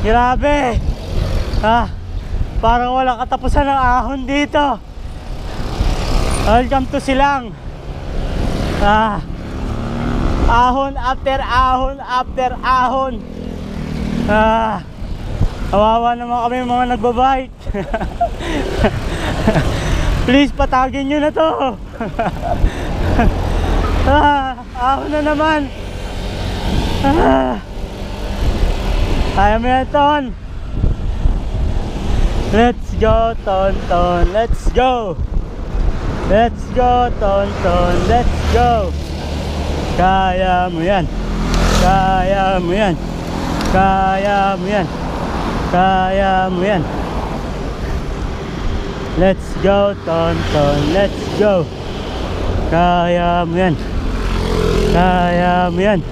Grabe. Parang walang katapusan ng ahon dito. Welcome to Silang. Ahon after ahon after ahon. Kawawa naman kami mga nagbabike. Please patagin nyo na to. Ahon na naman. Kaya mo yan, Ton. Let's go, Ton. Let's go. Let's go, Ton. Let's go. Kaya mo yan. Kaya mo yan. Kaya mo yan. Kaya mo yan. Let's go, Ton. Let's go. Kaya mo yan. Kaya mo yan.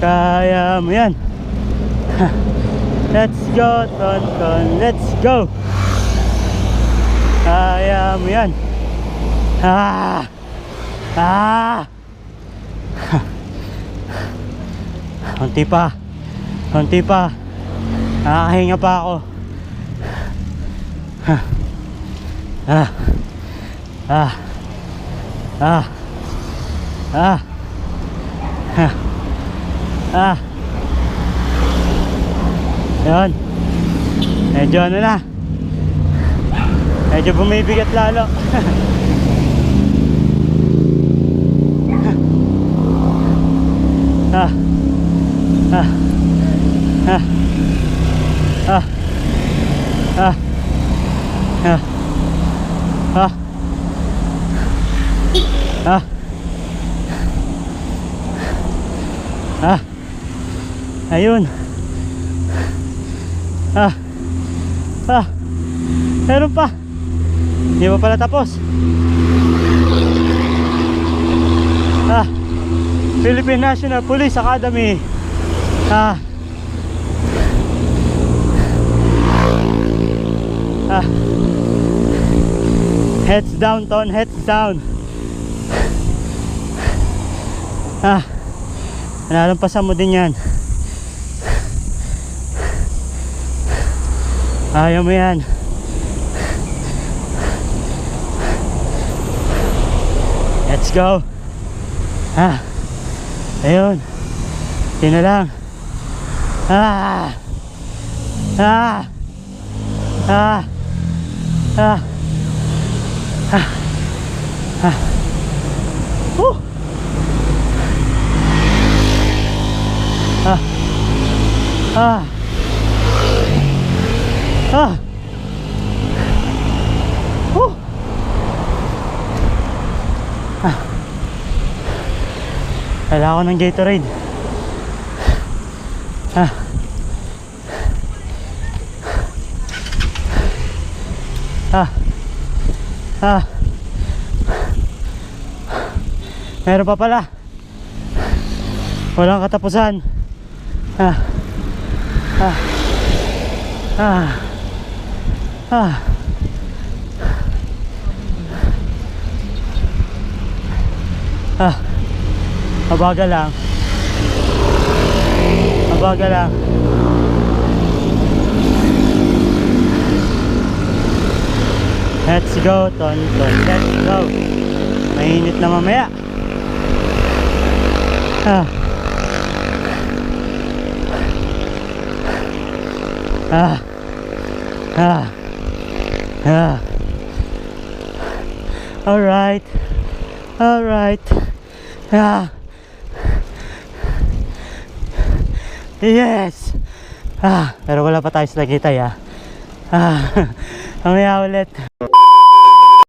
Kaya mo yan. Let's go, Ton. Let's go. Kaya mo yan. Konti pa. Konti pa. Nakakahinga pa ako. Yan. Medyo ano na. Medyo bumibigat lalo. Ayun. Meron pa. Hindi pa pala tapos. Philippine National Police Academy. Heads down, Ton. Heads down. Nalampasan mo din yan. Ayaw mo yan. Let's go. Ayun. Hindi na lang. Kailangan ko ng Gatorade. Meron pa pala. Walang katapusan. Mabagal lang. Mabagal lang. Let's go, Ton. Let's go. Mainit na mamaya. Alright. Alright. Yes. Pero wala pa tayo sa Tagaytay. Mamaya ulit.